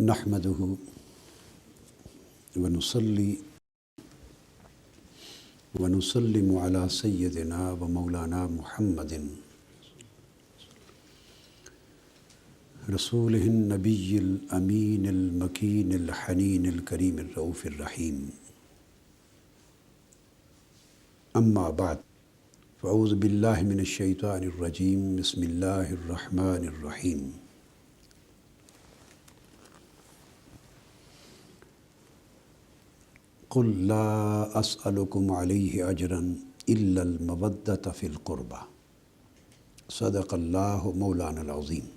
نحمده ونصلي ونسلم على سيدنا ومولانا محمد رسوله النبي الأمين المكين الحنين الكريم الرؤوف الرحيم. أما بعد، فأعوذ بالله من الشيطان الرجيم. بسم الله الرحمن الرحيم. قل لا أسألكم عليه أجرا إلا المودة في القربى. صدق الله مولانا العظيم.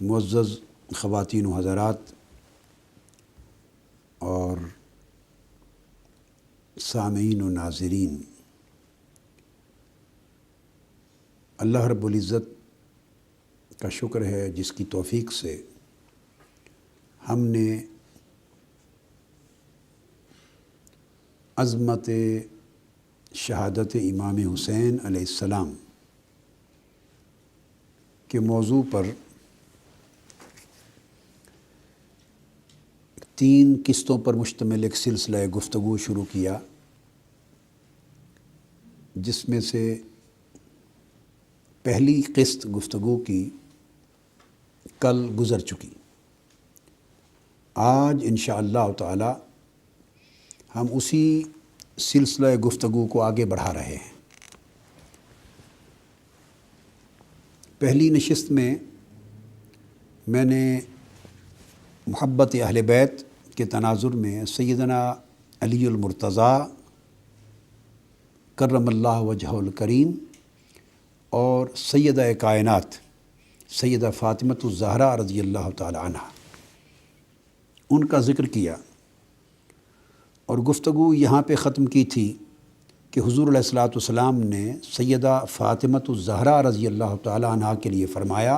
معزز خواتین و حضرات اور سامعین و ناظرین، اللہ رب العزت کا شکر ہے جس کی توفیق سے ہم نے عظمت شہادت امام حسین علیہ السلام کے موضوع پر 3 قسطوں پر مشتمل ایک سلسلہ گفتگو شروع کیا، جس میں سے پہلی قسط گفتگو کی کل گزر چکی۔ آج انشاءاللہ تعالی ہم اسی سلسلہ گفتگو کو آگے بڑھا رہے ہیں۔ پہلی نشست میں میں نے محبت اہل بیت کے تناظر میں سیدنا علی المرتضیٰ کرم اللہ وجہہ الکریم اور سیدہ کائنات سیدہ فاطمۃ الزہرا رضی اللہ تعالی عنہ ان کا ذکر کیا، اور گفتگو یہاں پہ ختم کی تھی کہ حضور علیہ الصلوۃ والسلام نے سیدہ فاطمۃ الزہرا رضی اللہ تعالی عنہ کے لیے فرمایا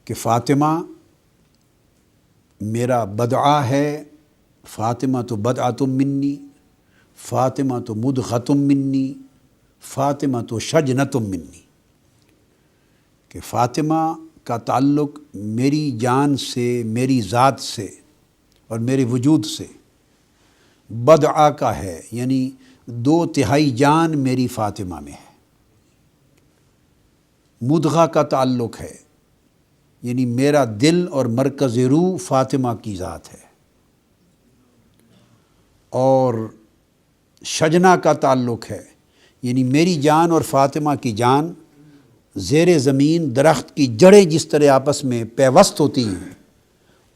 کہ فاطمہ میرا بدعہ ہے، فاطمہ تو بدعۃ منی، فاطمہ تو مدغۃ منی، فاطمہ تو شجنۃ منی، کہ فاطمہ کا تعلق میری جان سے، میری ذات سے اور میرے وجود سے بدعہ کا ہے، یعنی 2/3 جان میری فاطمہ میں ہے۔ مدغہ کا تعلق ہے، یعنی میرا دل اور مرکز روح فاطمہ کی ذات ہے، اور شجنا کا تعلق ہے، یعنی میری جان اور فاطمہ کی جان زیر زمین درخت کی جڑیں جس طرح آپس میں پیوست ہوتی ہیں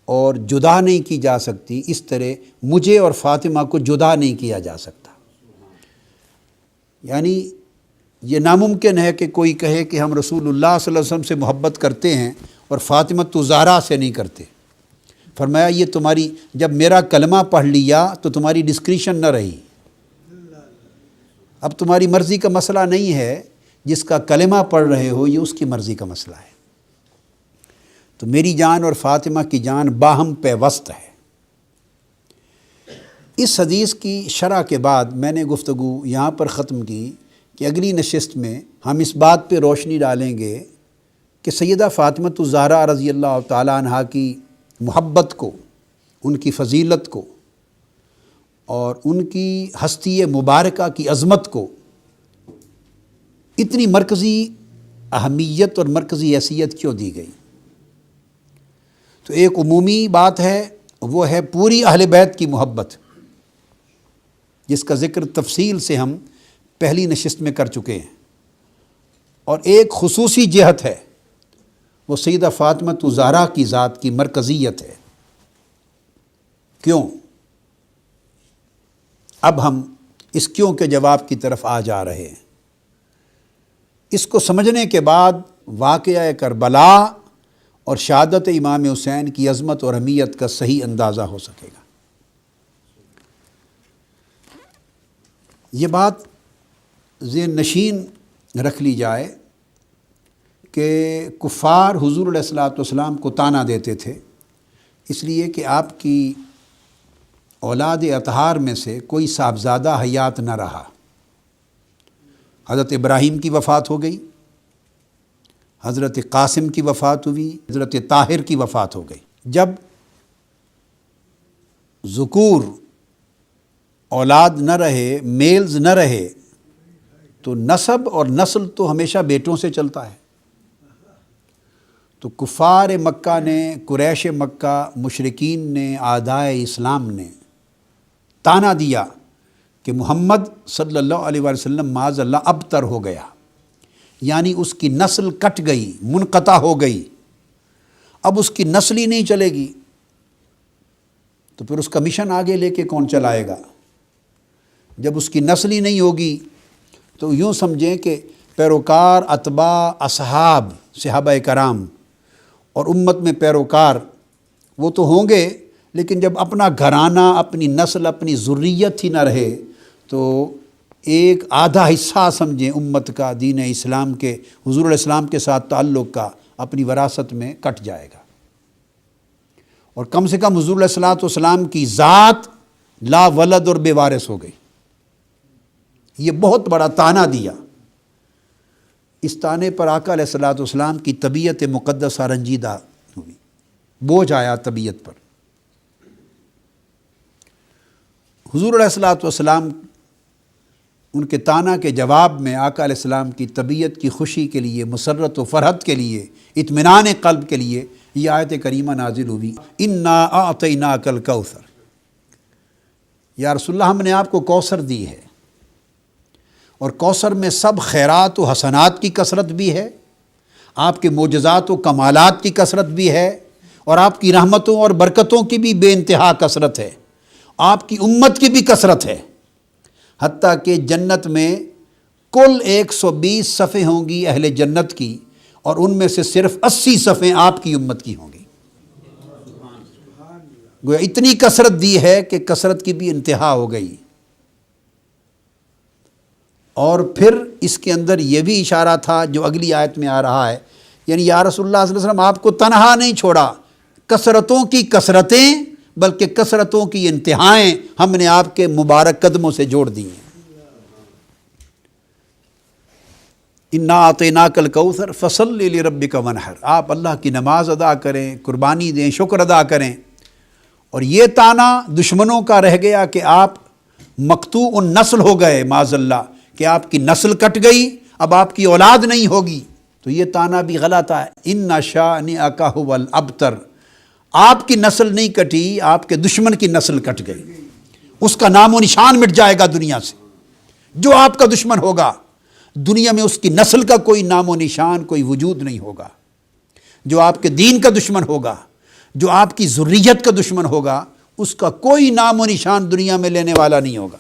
اور جدا نہیں کی جا سکتی، اس طرح مجھے اور فاطمہ کو جدا نہیں کیا جا سکتا۔ یعنی یہ ناممکن ہے کہ کوئی کہے کہ ہم رسول اللہ صلی اللہ علیہ وسلم سے محبت کرتے ہیں اور فاطمۃ الزہرا سے نہیں کرتے۔ فرمایا یہ تمہاری، جب میرا کلمہ پڑھ لیا تو تمہاری ڈسکریشن نہ رہی، اب تمہاری مرضی کا مسئلہ نہیں ہے، جس کا کلمہ پڑھ رہے ہو یہ اس کی مرضی کا مسئلہ ہے۔ تو میری جان اور فاطمہ کی جان باہم پیوست ہے۔ اس حدیث کی شرح کے بعد میں نے گفتگو یہاں پر ختم کی کہ اگلی نشست میں ہم اس بات پہ روشنی ڈالیں گے کہ سیدہ فاطمۃ الزہرا رضی اللہ تعالی عنہ کی محبت کو، ان کی فضیلت کو اور ان کی ہستی مبارکہ کی عظمت کو اتنی مرکزی اہمیت اور مرکزی حیثیت کیوں دی گئی۔ تو ایک عمومی بات ہے، وہ ہے پوری اہل بیت کی محبت، جس کا ذکر تفصیل سے ہم پہلی نشست میں کر چکے ہیں، اور ایک خصوصی جہت ہے، وہ سیدہ فاطمۃ الزہرا کی ذات کی مرکزیت ہے۔ کیوں؟ اب ہم اس کیوں کے جواب کی طرف آ جا رہے ہیں۔ اس کو سمجھنے کے بعد واقعہ کربلا اور شہادت امام حسین کی عظمت اور اہمیت کا صحیح اندازہ ہو سکے گا۔ یہ بات ذہن نشین رکھ لی جائے کہ کفار حضور علیہ الصلوۃ والسلام کو طعنہ دیتے تھے، اس لیے کہ آپ کی اولاد اطہار میں سے کوئی صاحبزادہ حیات نہ رہا، حضرت ابراہیم کی وفات ہو گئی، حضرت قاسم کی وفات ہوئی، حضرت طاہر کی وفات ہو گئی۔ جب ذکور اولاد نہ رہے، میلز نہ رہے، تو نسب اور نسل تو ہمیشہ بیٹوں سے چلتا ہے۔ تو کفار مکہ نے، قریش مکہ، مشرکین نے، اعدائے اسلام نے طعنہ دیا کہ محمد صلی اللہ علیہ وسلم معاذ اللہ ابتر ہو گیا، یعنی اس کی نسل کٹ گئی، منقطع ہو گئی، اب اس کی نسل ہی نہیں چلے گی، تو پھر اس کا مشن آگے لے کے کون چلائے گا؟ جب اس کی نسل ہی نہیں ہوگی تو یوں سمجھیں کہ پیروکار، اتباع، اصحاب، صحابہ کرام اور امت میں پیروکار وہ تو ہوں گے، لیکن جب اپنا گھرانہ، اپنی نسل، اپنی ذریت ہی نہ رہے تو ایک آدھا حصہ سمجھیں امت کا، دین اسلام کے، حضور علیہ السلام کے ساتھ تعلق کا، اپنی وراثت میں کٹ جائے گا۔ اور کم سے کم حضور علیہ السلام کی ذات لا ولد اور بے وارث ہو گئی۔ یہ بہت بڑا طعنہ دیا۔ اس طعنے پر آقا علیہ السلام کی طبیعت مقدسہ رنجیدہ ہوئی، بوجھ آیا طبیعت پر۔ حضور علیہ السلام ان کے طعنہ کے جواب میں آقا علیہ السلام کی طبیعت کی خوشی کے لیے، مسرت و فرحت کے لیے، اطمینان قلب کے لیے یہ آیت کریمہ نازل ہوئی، انا اعطیناک الکوثر۔ یا رسول اللہ، ہم نے آپ کو کوثر دی ہے، اور کوثر میں سب خیرات و حسنات کی کثرت بھی ہے، آپ کے معجزات و کمالات کی کثرت بھی ہے، اور آپ کی رحمتوں اور برکتوں کی بھی بے انتہا کثرت ہے، آپ کی امت کی بھی کثرت ہے، حتیٰ کہ جنت میں کل 120 صفیں ہوں گی اہل جنت کی، اور ان میں سے صرف 80 صفیں آپ کی امت کی ہوں گی۔ گویا اتنی کثرت دی ہے کہ کثرت کی بھی انتہا ہو گئی۔ اور پھر اس کے اندر یہ بھی اشارہ تھا جو اگلی آیت میں آ رہا ہے، یعنی یا رسول اللہ صلی اللہ علیہ وسلم آپ کو تنہا نہیں چھوڑا، کثرتوں کی کثرتیں بلکہ کثرتوں کی انتہائیں ہم نے آپ کے مبارک قدموں سے جوڑ دی ہیں۔ انا اعطیناک الکوثر فصل لربک وانحر، آپ اللہ کی نماز ادا کریں، قربانی دیں، شکر ادا کریں۔ اور یہ طعنہ دشمنوں کا رہ گیا کہ آپ مقطوع النسل ہو گئے، معاذ اللہ، کہ آپ کی نسل کٹ گئی، اب آپ کی اولاد نہیں ہوگی، تو یہ طعنہ بھی غلط ہے۔ ان شانئک ھو الابتر، آپ کی نسل نہیں کٹی، آپ کے دشمن کی نسل کٹ گئی، اس کا نام و نشان مٹ جائے گا دنیا سے۔ جو آپ کا دشمن ہوگا دنیا میں اس کی نسل کا کوئی نام و نشان، کوئی وجود نہیں ہوگا۔ جو آپ کے دین کا دشمن ہوگا، جو آپ کی ذریت کا دشمن ہوگا، اس کا کوئی نام و نشان دنیا میں لینے والا نہیں ہوگا۔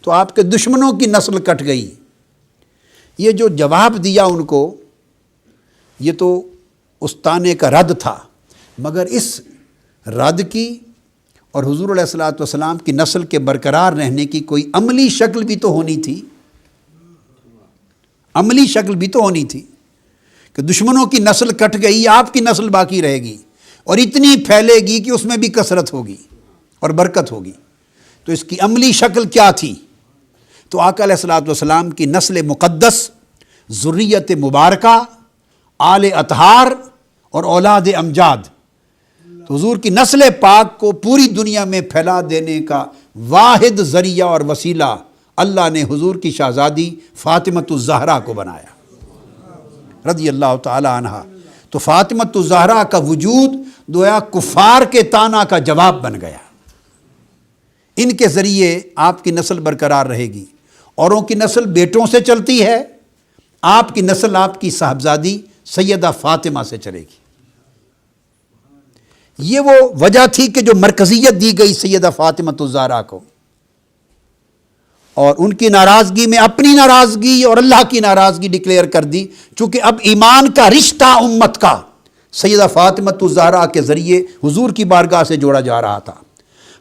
تو آپ کے دشمنوں کی نسل کٹ گئی۔ یہ جو جواب دیا ان کو، یہ تو اس طعنے کا رد تھا، مگر اس رد کی اور حضور علیہ السلام کی نسل کے برقرار رہنے کی کوئی عملی شکل بھی تو ہونی تھی، عملی شکل بھی تو ہونی تھی کہ دشمنوں کی نسل کٹ گئی، آپ کی نسل باقی رہے گی اور اتنی پھیلے گی کہ اس میں بھی کثرت ہوگی اور برکت ہوگی۔ تو اس کی عملی شکل کیا تھی؟ تو آقا علیہ السلام کی نسل مقدس، ذریت مبارکہ، آل اطہار اور اولاد امجاد، تو حضور کی نسل پاک کو پوری دنیا میں پھیلا دینے کا واحد ذریعہ اور وسیلہ اللہ نے حضور کی شہزادی فاطمۃ الزہرا کو بنایا رضی اللہ تعالی عنہا۔ تو فاطمۃ الزہرا کا وجود گویا کفار کے طعنہ کا جواب بن گیا۔ ان کے ذریعے آپ کی نسل برقرار رہے گی، اوروں کی نسل بیٹوں سے چلتی ہے، آپ کی نسل آپ کی صاحبزادی سیدہ فاطمہ سے چلے گی۔ یہ وہ وجہ تھی کہ جو مرکزیت دی گئی سیدہ فاطمۃ الزہرا کو، اور ان کی ناراضگی میں اپنی ناراضگی اور اللہ کی ناراضگی ڈکلیئر کر دی، چونکہ اب ایمان کا رشتہ امت کا سیدہ فاطمۃ الزہرا کے ذریعے حضور کی بارگاہ سے جوڑا جا رہا تھا،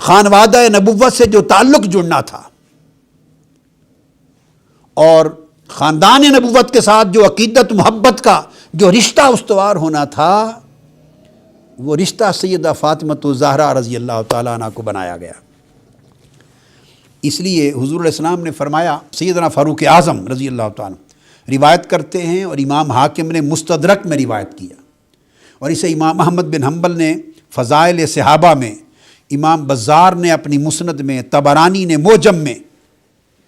خانوادہ نبوت سے جو تعلق جڑنا تھا اور خاندان نبوت کے ساتھ جو عقیدت محبت کا جو رشتہ استوار ہونا تھا، وہ رشتہ سیدہ فاطمۃ الزہرا رضی اللہ تعالیٰ عنہ کو بنایا گیا۔ اس لیے حضور علیہ السلام نے فرمایا، سیدنا فاروق اعظم رضی اللہ تعالیٰ روایت کرتے ہیں اور امام حاکم نے مستدرک میں روایت کیا، اور اسے امام احمد بن حنبل نے فضائل صحابہ میں، امام بزار نے اپنی مسند میں، طبرانی نے موجم میں،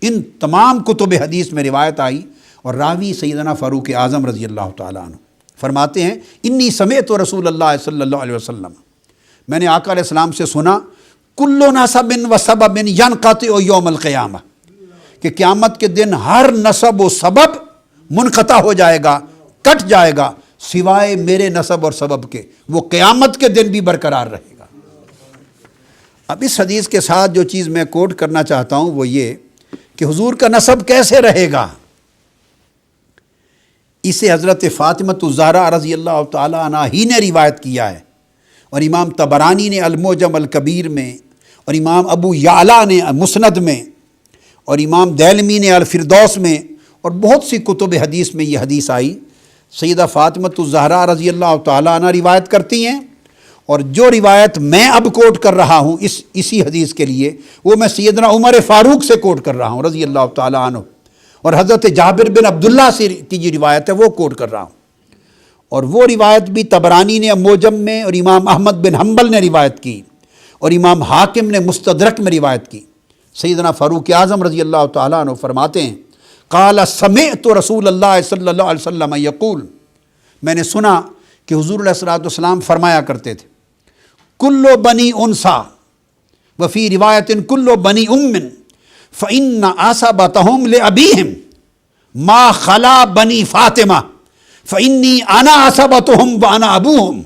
ان تمام کتب حدیث میں روایت آئی، اور راوی سیدنا فاروق اعظم رضی اللہ تعالیٰ عنہ فرماتے ہیں انی سمعت رسول اللہ صلی اللہ علیہ وسلم، میں نے آقا علیہ السلام سے سنا، کل نسب و سبب ینقطع یوم القیامہ، کہ قیامت کے دن ہر نسب و سبب منقطع ہو جائے گا، کٹ جائے گا، سوائے میرے نسب اور سبب کے، وہ قیامت کے دن بھی برقرار رہے گا۔ اب اس حدیث کے ساتھ جو چیز میں کوٹ کرنا چاہتا ہوں وہ یہ کہ حضور کا نسب کیسے رہے گا، اسے حضرت فاطمۃ الزہرا رضی اللہ تعالیٰ عنہ ہی نے روایت کیا ہے، اور امام طبرانی نے المعجم الکبیر میں، اور امام ابو یعلا نے مسند میں، اور امام دیلمی نے الفردوس میں، اور بہت سی کتب حدیث میں یہ حدیث آئی۔ سیدہ فاطمۃ الزہرا رضی اللہ تعالیٰ عنہ روایت کرتی ہیں، اور جو روایت میں اب کوٹ کر رہا ہوں اسی حدیث کے لیے، وہ میں سیدنا عمر فاروق سے کوٹ کر رہا ہوں رضی اللہ تعالیٰ عنہ، اور حضرت جابر بن عبداللہ سے کی جو روایت ہے وہ کوٹ کر رہا ہوں، اور وہ روایت بھی طبرانی نے موجم میں، اور امام احمد بن حنبل نے روایت کی، اور امام حاکم نے مستدرک میں روایت کی۔ سیدنا فاروق اعظم رضی اللہ تعالیٰ عنہ فرماتے ہیں قال سمعت رسول اللہ صلی اللہ علیہ وسلم یقول، میں نے سنا کہ حضور علیہ الصلوۃ والسلام فرمایا کرتے تھے، کل بنی انثی وفی روایت کل بنی ام فإن عصبتهم لأبیہم ما خلا بنی فاطمہ فإنی انا عصبتهم وانا ابوہم۔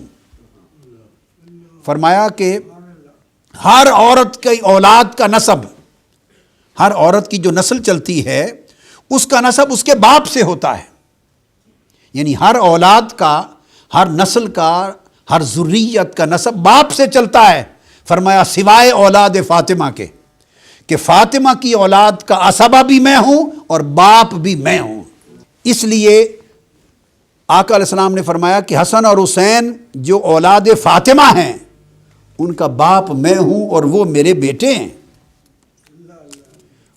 فرمایا کہ ہر عورت کی اولاد کا نسب، ہر عورت کی جو نسل چلتی ہے اس کا نسب اس کے باپ سے ہوتا ہے، یعنی ہر اولاد کا، ہر نسل کا، ہر ذریت کا نسب باپ سے چلتا ہے۔ فرمایا سوائے اولاد فاطمہ کے، کہ فاطمہ کی اولاد کا عصبہ بھی میں ہوں اور باپ بھی میں ہوں۔ اس لیے آقا علیہ السلام نے فرمایا کہ حسن اور حسین جو اولاد فاطمہ ہیں ان کا باپ میں ہوں اور وہ میرے بیٹے ہیں۔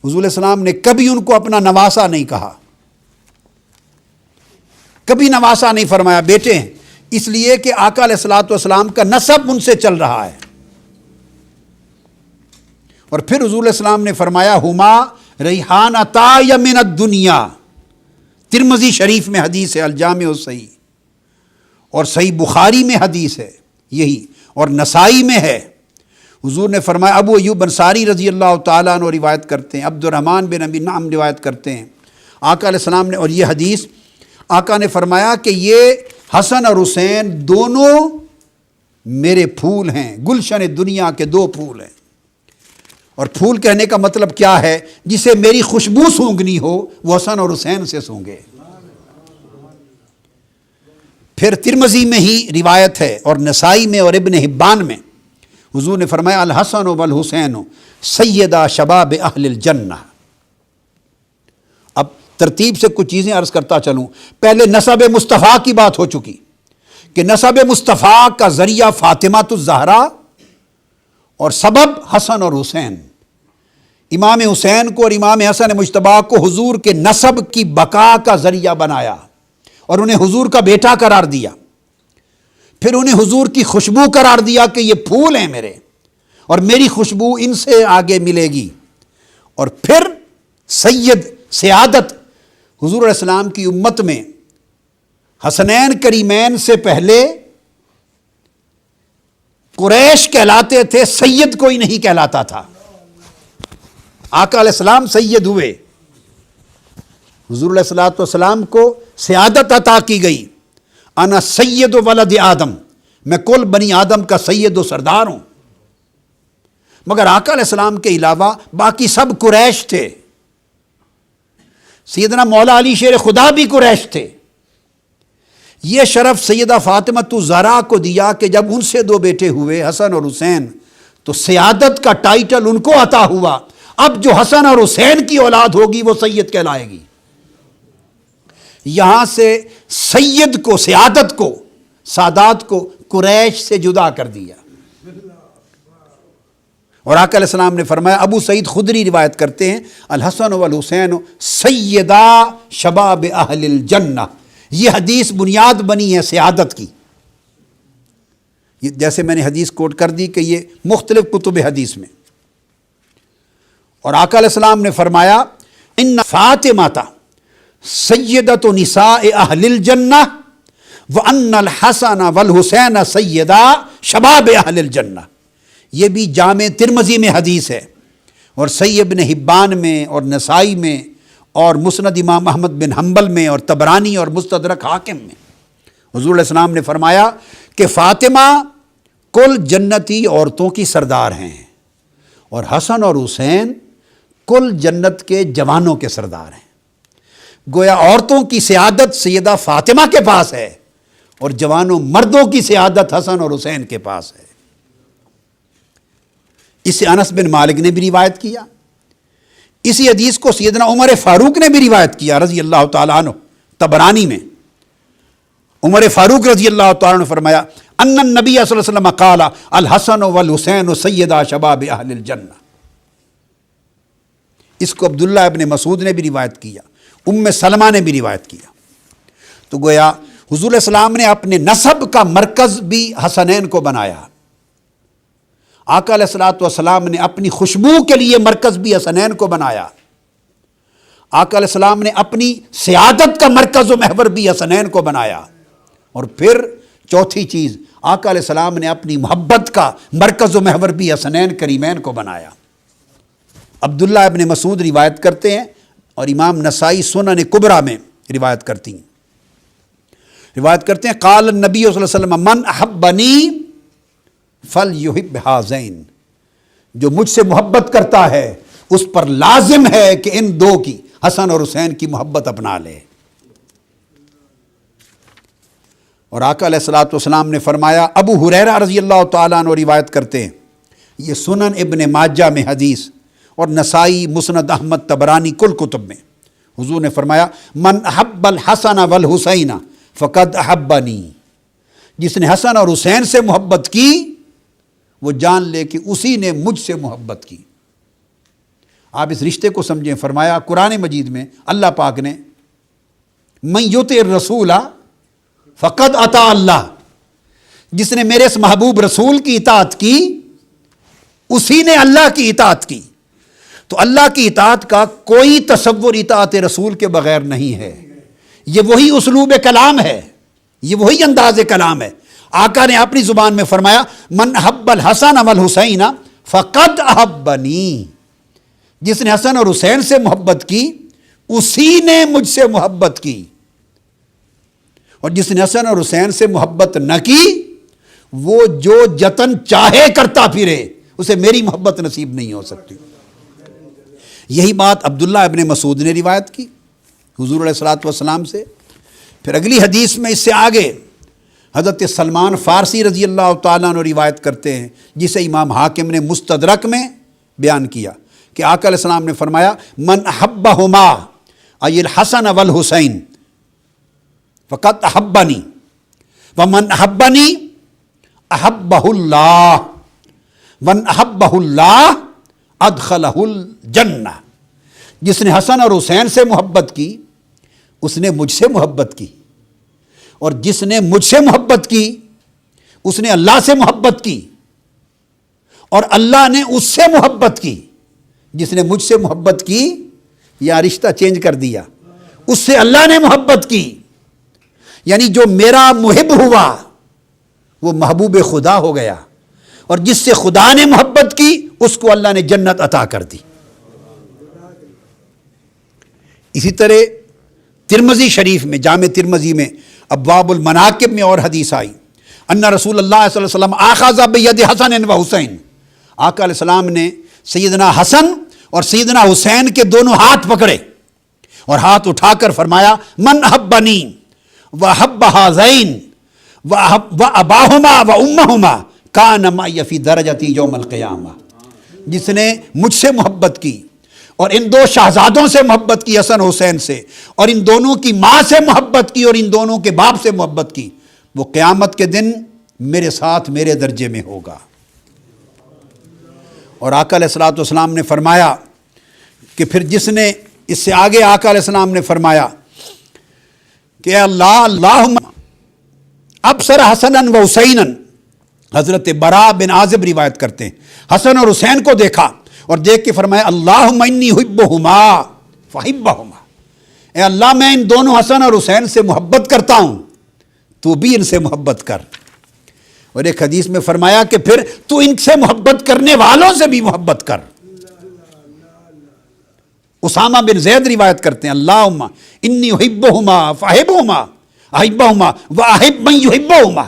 حضور علیہ السلام نے کبھی ان کو اپنا نواسا نہیں کہا، کبھی نواسا نہیں فرمایا، بیٹے ہیں، اس لیے کہ آقا علیہ الصلوۃ والسلام کا نسب ان سے چل رہا ہے۔ اور پھر حضور علیہ السلام نے فرمایا ہما ریحانتا من الدنیا، ترمذی شریف میں حدیث ہے، الجامع الصحیح، اور صحیح بخاری میں حدیث ہے یہی، اور نسائی میں ہے۔ حضور نے فرمایا، ابو ایوب انصاری رضی اللہ تعالیٰ عنہ روایت کرتے ہیں، عبد الرحمن بن ابی نعم روایت کرتے ہیں، آقا علیہ السلام نے، اور یہ حدیث آقا نے فرمایا کہ یہ حسن اور حسین دونوں میرے پھول ہیں، گلشن دنیا کے دو پھول ہیں۔ اور پھول کہنے کا مطلب کیا ہے؟ جسے میری خوشبو سونگنی ہو وہ حسن اور حسین سے سونگے۔ پھر ترمذی میں ہی روایت ہے، اور نسائی میں اور ابن حبان میں، حضور نے فرمایا الحسن والحسین سیدہ شباب اہل الجنہ۔ اب ترتیب سے کچھ چیزیں عرض کرتا چلوں۔ پہلے نسب مصطفیٰ کی بات ہو چکی کہ نسب مصطفیٰ کا ذریعہ فاطمۃ الزہرا اور سبب حسن اور حسین۔ امام حسین کو اور امام حسن مجتبیٰ کو حضور کے نسب کی بقا کا ذریعہ بنایا اور انہیں حضور کا بیٹا قرار دیا، پھر انہیں حضور کی خوشبو قرار دیا کہ یہ پھول ہیں میرے، اور میری خوشبو ان سے آگے ملے گی، اور پھر سیادت حضور علیہ السلام کی امت میں حسنین کریمین سے پہلے قریش کہلاتے تھے، سید کوئی نہیں کہلاتا تھا۔ آقا علیہ السلام سید ہوئے، حضور علیہ الصلوۃ والسلام کو سیادت عطا کی گئی، انا سید ولد آدم، میں کل بنی آدم کا سید و سردار ہوں۔ مگر آقا علیہ السلام کے علاوہ باقی سب قریش تھے، سیدنا مولا علی شیر خدا بھی قریش تھے۔ یہ شرف سیدہ فاطمۃ الزہرا کو دیا کہ جب ان سے دو بیٹے ہوئے حسن اور حسین تو سیادت کا ٹائٹل ان کو عطا ہوا۔ اب جو حسن اور حسین کی اولاد ہوگی وہ سید کہلائے گی۔ یہاں سے سید کو، سیادت کو، سادات کو قریش سے جدا کر دیا۔ اور آقا علیہ السلام نے فرمایا، ابو سعید خدری روایت کرتے ہیں، الحسن والحسین سیدا شباب اہل الجنہ، یہ حدیث بنیاد بنی ہے سعادت کی۔ جیسے میں نے حدیث کوٹ کر دی کہ یہ مختلف کتب حدیث میں، اور آقا علیہ السلام نے فرمایا ان فاطمہ سیدۃ نساء اہل الجنہ وان الحسن والحسین سیدا شباب اہل الجنہ۔ یہ بھی جامع ترمذی میں حدیث ہے، اور صحیح ابن حبان میں، اور نسائی میں، اور مسند امام احمد بن حنبل میں، اور طبرانی اور مستدرک حاکم میں۔ حضور علیہ السلام نے فرمایا کہ فاطمہ کل جنتی عورتوں کی سردار ہیں، اور حسن اور حسین کل جنت کے جوانوں کے سردار ہیں۔ گویا عورتوں کی سعادت سیدہ فاطمہ کے پاس ہے، اور جوانوں مردوں کی سعادت حسن اور حسین کے پاس ہے۔ اس سے انس بن مالک نے بھی روایت کیا، اسی حدیث کو سیدنا عمر فاروق نے بھی روایت کیا رضی اللہ تعالیٰ عنہ، طبرانی میں۔ عمر فاروق رضی اللہ تعالیٰ عنہ فرمایا ان النبی صلی اللہ علیہ وسلم قال الحسن والحسین سیدا شباب اہل الجنہ۔ اس کو عبداللہ ابن مسعود نے بھی روایت کیا، ام سلمہ نے بھی روایت کیا۔ تو گویا حضور علیہ السلام نے اپنے نسب کا مرکز بھی حسنین کو بنایا۔ آقا علیہ الصلوۃ والسلام نے اپنی خوشبو کے لیے مرکز بھی حسنین کو بنایا۔ آقا علیہ السلام نے اپنی سعادت کا مرکز و محور بھی حسنین کو بنایا۔ اور پھر چوتھی چیز، آقا علیہ السلام نے اپنی محبت کا مرکز و محور بھی حسنین کریمین کو بنایا۔ عبداللہ ابن مسعود روایت کرتے ہیں، اور امام نسائی سنن کبریٰ میں روایت کرتے ہیں قال النبی صلی اللہ علیہ وسلم من احبنی فلیحب ہذین، جو مجھ سے محبت کرتا ہے اس پر لازم ہے کہ ان دو کی، حسن اور حسین کی محبت اپنا لے۔ اور آقا علیہ الصلوۃ والسلام نے فرمایا، ابو ہریرہ رضی اللہ تعالیٰ عنہ روایت کرتے ہیں، یہ سنن ابن ماجہ میں حدیث، اور نسائی، مسند احمد، طبرانی، کل کتب میں، حضور نے فرمایا من احب الحسن والحسین فقد احبنی، جس نے حسن اور حسین سے محبت کی وہ جان لے کہ اسی نے مجھ سے محبت کی۔ آپ اس رشتے کو سمجھیں۔ فرمایا قرآن مجید میں اللہ پاک نے من یطع الرسول فقد اطاع اللہ، جس نے میرے اس محبوب رسول کی اطاعت کی اسی نے اللہ کی اطاعت کی۔ تو اللہ کی اطاعت کا کوئی تصور اطاعت رسول کے بغیر نہیں ہے۔ یہ وہی اسلوب کلام ہے، یہ وہی انداز کلام ہے۔ آقا نے اپنی زبان میں فرمایا من احب الحسن والحسین فقد احبنی، جس نے حسن اور حسین سے محبت کی اسی نے مجھ سے محبت کی، اور جس نے حسن اور حسین سے محبت نہ کی وہ جو جتن چاہے کرتا پھرے اسے میری محبت نصیب نہیں ہو سکتی۔ یہی بات عبداللہ ابن مسعود نے روایت کی حضور علیہ الصلوۃ والسلام سے۔ پھر اگلی حدیث میں اس سے آگے حضرت سلمان فارسی رضی اللہ تعالیٰ عنہ روایت کرتے ہیں، جسے امام حاکم نے مستدرک میں بیان کیا کہ آقا علیہ السلام نے فرمایا من احبہما ای الحسن والحسین فقد احبنی ومن احبنی احبہ اللہ من احبہ اللہ ادخلہ الجنہ، جس نے حسن اور حسین سے محبت کی اس نے مجھ سے محبت کی، اور جس نے مجھ سے محبت کی اس نے اللہ سے محبت کی، اور اللہ نے اس سے محبت کی۔ جس نے مجھ سے محبت کی یا رشتہ چینج کر دیا، اس سے اللہ نے محبت کی، یعنی جو میرا محب ہوا وہ محبوب خدا ہو گیا، اور جس سے خدا نے محبت کی اس کو اللہ نے جنت عطا کر دی۔ اسی طرح ترمذی شریف میں، جامع ترمذی میں ابواب المناقب میں اور حدیث آئی ان رسول اللہ صلی اللہ علیہ وسلم آخذ بید حسن و حسین، آقا علیہ السلام نے سیدنا حسن اور سیدنا حسین کے دونوں ہاتھ پکڑے اور ہاتھ اٹھا کر فرمایا من احبنی وحب ہذین واباہما وامہما کان معی فی درجتی یوم القیامہ، جس نے مجھ سے محبت کی اور ان دو شہزادوں سے محبت کی، حسن حسین سے، اور ان دونوں کی ماں سے محبت کی اور ان دونوں کے باپ سے محبت کی، وہ قیامت کے دن میرے ساتھ میرے درجے میں ہوگا۔ اور آقا علیہ الصلوۃ والسلام نے فرمایا کہ پھر جس نے اس سے آگے آقا علیہ السلام نے فرمایا کہ اللہ اللہم ابصر حسنا و حسینا، حضرت براء بن عازب روایت کرتے ہیں حسن اور حسین کو دیکھا اور دیکھ کے فرمایا اللہم انی احبہما فحبہما، اے اللہ میں ان دونوں حسن اور حسین سے محبت کرتا ہوں، تو بھی ان سے محبت کر۔ اور ایک حدیث میں فرمایا کہ پھر تو ان سے محبت کرنے والوں سے بھی محبت کر۔ اسامہ بن زید روایت کرتے ہیں اللہم انی احبہما فاحبہما احبہما واحب من یحبہما،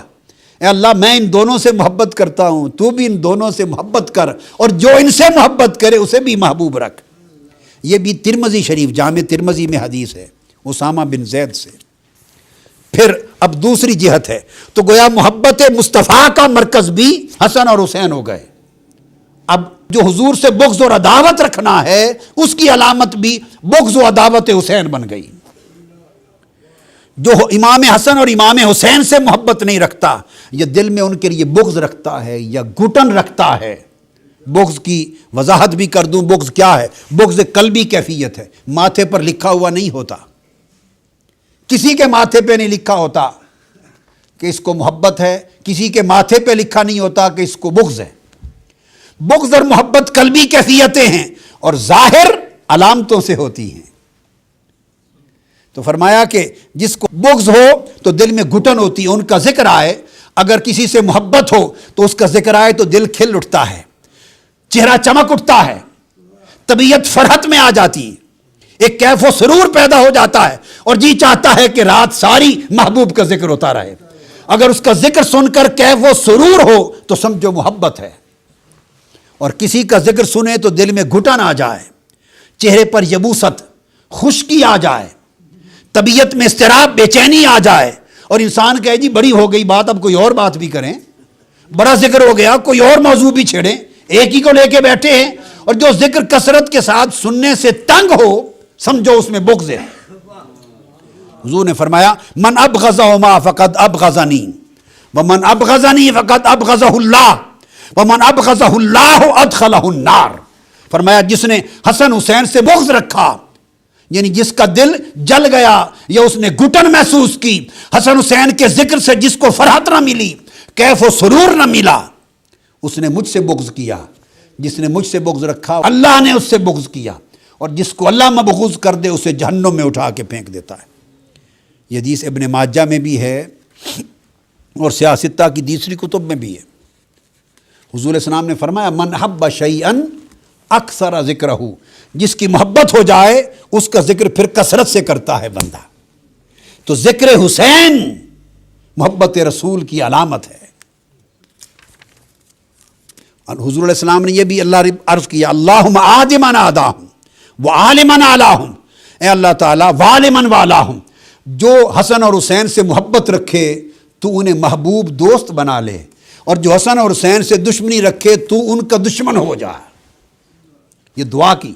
اے اللہ میں ان دونوں سے محبت کرتا ہوں، تو بھی ان دونوں سے محبت کر، اور جو ان سے محبت کرے اسے بھی محبوب رکھ۔ یہ بھی ترمذی شریف جامع ترمذی میں حدیث ہے اسامہ بن زید سے۔ پھر اب دوسری جہت ہے، تو گویا محبت مصطفیٰ کا مرکز بھی حسن اور حسین ہو گئے۔ اب جو حضور سے بغض اور عداوت رکھنا ہے اس کی علامت بھی بغض و عداوت حسین بن گئی۔ جو امام حسن اور امام حسین سے محبت نہیں رکھتا یا دل میں ان کے لیے بغض رکھتا ہے یا گھٹن رکھتا ہے، بغض کی وضاحت بھی کر دوں، بغض کیا ہے؟ بغض قلبی کیفیت ہے، ماتھے پر لکھا ہوا نہیں ہوتا، کسی کے ماتھے پہ نہیں لکھا ہوتا کہ اس کو محبت ہے، کسی کے ماتھے پہ لکھا نہیں ہوتا کہ اس کو بغض ہے۔ بغض اور محبت قلبی کیفیتیں ہیں اور ظاہر علامتوں سے ہوتی ہیں۔ تو فرمایا کہ جس کو بغض ہو تو دل میں گھٹن ہوتی ہے، ان کا ذکر آئے، اگر کسی سے محبت ہو تو اس کا ذکر آئے تو دل کھل اٹھتا ہے، چہرہ چمک اٹھتا ہے، طبیعت فرحت میں آ جاتی ہے، ایک کیف و سرور پیدا ہو جاتا ہے اور جی چاہتا ہے کہ رات ساری محبوب کا ذکر ہوتا رہے۔ اگر اس کا ذکر سن کر کیف و سرور ہو تو سمجھو محبت ہے، اور کسی کا ذکر سنے تو دل میں گھٹن آ جائے، چہرے پر یبوست خشکی آ جائے، طبیعت میں اضطراب بے چینی آ جائے، اور انسان کہے جی بڑی ہو گئی بات، اب کوئی اور بات بھی کریں، بڑا ذکر ہو گیا کوئی اور موضوع بھی چھیڑیں، ایک ہی کو لے کے بیٹھے ہیں، اور جو ذکر کثرت کے ساتھ سننے سے تنگ ہو سمجھو اس میں بغض ہے۔ حضور نے فرمایا من ابغضہما فقد ابغضنی ومن ابغضنی فقد ابغضہ اللہ ومن ابغضہ اللہ ادخلہ النار۔ فرمایا جس نے حسن حسین سے بغض رکھا، یعنی جس کا دل جل گیا یا اس نے گھٹن محسوس کی، حسن حسین کے ذکر سے جس کو فرحت نہ ملی، کیف و سرور نہ ملا، اس نے مجھ سے بغض کیا۔ جس نے مجھ سے بغض رکھا اللہ نے اس سے بغض کیا، اور جس کو اللہ مبغوض کر دے اسے جہنم میں اٹھا کے پھینک دیتا ہے۔ یہ حدیث ابن ماجہ میں بھی ہے اور سیاستہ کی دوسری کتب میں بھی ہے۔ حضور علیہ السلام نے فرمایا من حب شیئا اکثر ذکرہ، جس کی محبت ہو جائے اس کا ذکر پھر کثرت سے کرتا ہے بندہ۔ تو ذکر حسین محبت رسول کی علامت ہے۔ اور حضور علیہ السلام نے یہ بھی اللہ عرض کیا اللہم آدمن آداہم وعالمن علاہم، اے اللہ تعالیٰ والمن والاہم، جو حسن اور حسین سے محبت رکھے تو انہیں محبوب دوست بنا لے، اور جو حسن اور حسین سے دشمنی رکھے تو ان کا دشمن ہو جائے۔ یہ دعا کی۔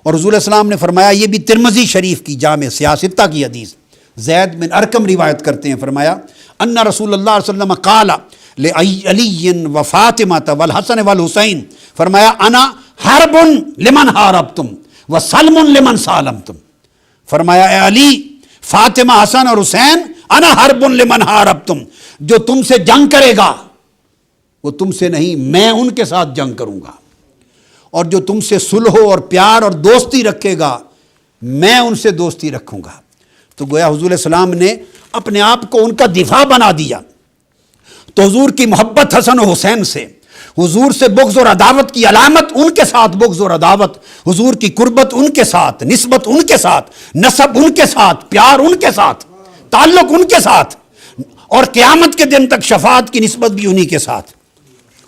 اور حضور علیہ السلام نے فرمایا، یہ بھی ترمذی شریف کی جامع سیاستہ کی حدیث، زید بن ارقم روایت کرتے ہیں، فرمایا ان رسول اللہ علیہ وسلم قال لعلی وفاطمہ والحسن والحسین، فرمایا انا حرب لمن حاربتم وسلم لمن سالمتم، فرمایا اے علی، فاطمہ، حسن اور حسین، انا حرب لمن حاربتم، جو تم سے جنگ کرے گا وہ تم سے نہیں، میں ان کے ساتھ جنگ کروں گا، اور جو تم سے صلح اور پیار اور دوستی رکھے گا میں ان سے دوستی رکھوں گا۔ تو گویا حضور علیہ السلام نے اپنے آپ کو ان کا دفاع بنا دیا۔ تو حضور کی محبت حسن و حسین سے، حضور سے بغض اور عداوت کی علامت ان کے ساتھ بغض اور عداوت، حضور کی قربت ان کے ساتھ، نسبت ان کے ساتھ، نسب ان کے ساتھ، پیار ان کے ساتھ، تعلق ان کے ساتھ، اور قیامت کے دن تک شفاعت کی نسبت بھی انہی کے ساتھ۔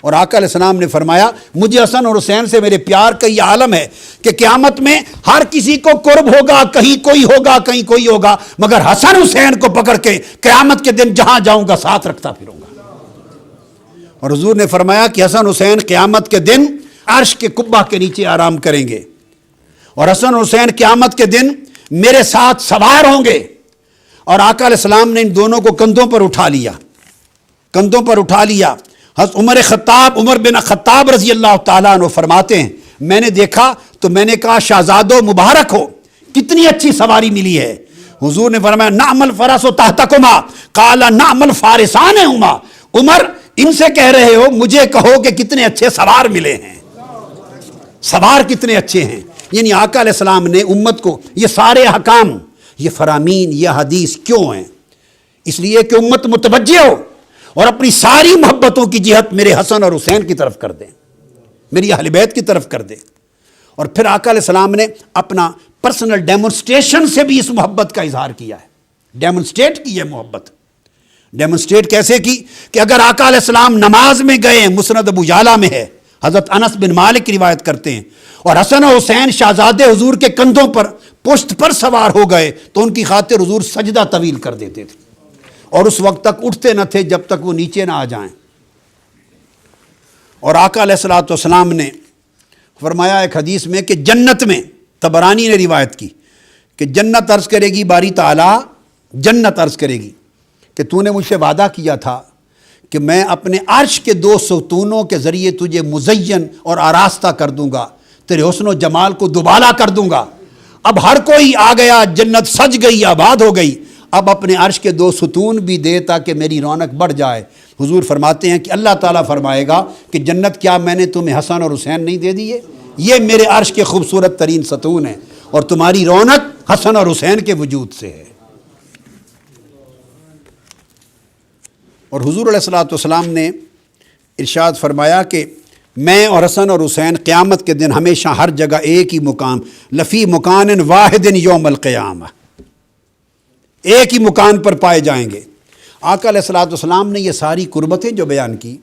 اور آقا علیہ السلام نے فرمایا مجھے حسن اور حسین سے میرے پیار کا یہ عالم ہے کہ قیامت میں ہر کسی کو قرب ہوگا، کہیں کوئی ہوگا کہیں کوئی ہوگا، مگر حسن حسین کو پکڑ کے قیامت کے دن جہاں جاؤں گا ساتھ رکھتا پھروں گا۔ اور حضور نے فرمایا کہ حسن حسین قیامت کے دن عرش کے قبہ کے نیچے آرام کریں گے، اور حسن حسین قیامت کے دن میرے ساتھ سوار ہوں گے۔ اور آقا علیہ السلام نے ان دونوں کو کندھوں پر اٹھا لیا، کندھوں پر اٹھا لیا، حضرت عمر بن خطاب رضی اللہ تعالیٰ عنہ فرماتے ہیں میں نے دیکھا تو میں نے کہا شہزادو مبارک ہو، کتنی اچھی سواری ملی ہے۔ حضور نے فرمایا نعم الفرس تحتکما قال نعم الفارسان ہما، عمر ان سے کہہ رہے ہو، مجھے کہو کہ کتنے اچھے سوار ملے ہیں، سوار کتنے اچھے ہیں۔ یعنی آقا علیہ السلام نے امت کو یہ سارے احکام، یہ فرامین، یہ حدیث کیوں ہیں؟ اس لیے کہ امت متوجہ ہو اور اپنی ساری محبتوں کی جہت میرے حسن اور حسین کی طرف کر دیں، میری اہل بیت کی طرف کر دیں۔ اور پھر آقا علیہ السلام نے اپنا پرسنل ڈیمونسٹریشن سے بھی اس محبت کا اظہار کیا ہے، ڈیمونسٹریٹ کی ہے محبت۔ ڈیمونسٹریٹ کیسے کی کہ اگر آقا علیہ السلام نماز میں گئے، مسند ابو یعلا میں ہے، حضرت انس بن مالک کی روایت کرتے ہیں، اور حسن و حسین شہزادے حضور کے کندھوں پر پشت پر سوار ہو گئے تو ان کی خاطر حضور سجدہ طویل کر دیتے تھے اور اس وقت تک اٹھتے نہ تھے جب تک وہ نیچے نہ آ جائیں۔ اور آقا علیہ السلام نے فرمایا ایک حدیث میں کہ جنت میں، طبرانی نے روایت کی کہ جنت عرض کرے گی، باری تعالیٰ جنت عرض کرے گی کہ تو نے مجھ سے وعدہ کیا تھا کہ میں اپنے عرش کے 2 ستونوں کے ذریعے تجھے مزین اور آراستہ کر دوں گا، تیرے حسن و جمال کو دوبالا کر دوں گا۔ اب ہر کوئی آ گیا، جنت سج گئی، آباد ہو گئی، اب اپنے عرش کے 2 ستون بھی دے تاکہ میری رونق بڑھ جائے۔ حضور فرماتے ہیں کہ اللہ تعالیٰ فرمائے گا کہ جنت کیا میں نے تمہیں حسن اور حسین نہیں دے دیے؟ یہ میرے عرش کے خوبصورت ترین ستون ہیں اور تمہاری رونق حسن اور حسین کے وجود سے ہے۔ اور حضور علیہ السلام نے ارشاد فرمایا کہ میں اور حسن اور حسین قیامت کے دن ہمیشہ ہر جگہ ایک ہی مقام، لفی مکان واحد یوم القیامہ، ایک ہی مکان پر پائے جائیں گے۔ آقا علیہ السلام نے یہ ساری قربتیں جو بیان کی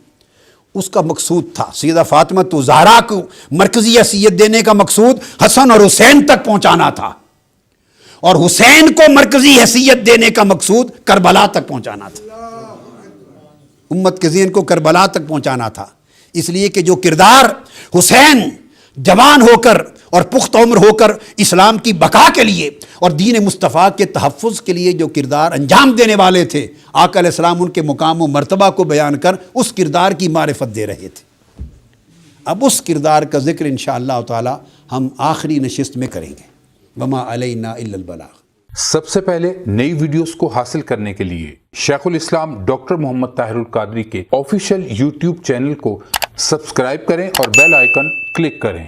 اس کا مقصود تھا سیدہ فاطمہ الزہرا کو مرکزی حیثیت دینے کا مقصود حسن اور حسین تک پہنچانا تھا، اور حسین کو مرکزی حیثیت دینے کا مقصود کربلا تک پہنچانا تھا، امت کے ذہن کو کربلا تک پہنچانا تھا۔ اس لیے کہ جو کردار حسین جوان ہو کر اور پختہ عمر ہو کر اسلام کی بقا کے لیے اور دین مصطفیٰ کے تحفظ کے لیے جو کردار انجام دینے والے تھے، آقا علیہ السلام ان کے مقام و مرتبہ کو بیان کر اس کردار کی معرفت دے رہے تھے۔ اب اس کردار کا ذکر انشاءاللہ تعالی ہم آخری نشست میں کریں گے۔ وما علینا الا البلاغ۔ سب سے پہلے نئی ویڈیوز کو حاصل کرنے کے لیے شیخ الاسلام ڈاکٹر محمد طاہر القادری کے آفیشیل یوٹیوب چینل کو سبسکرائب کریں اور بیل آئیکن کلک کریں۔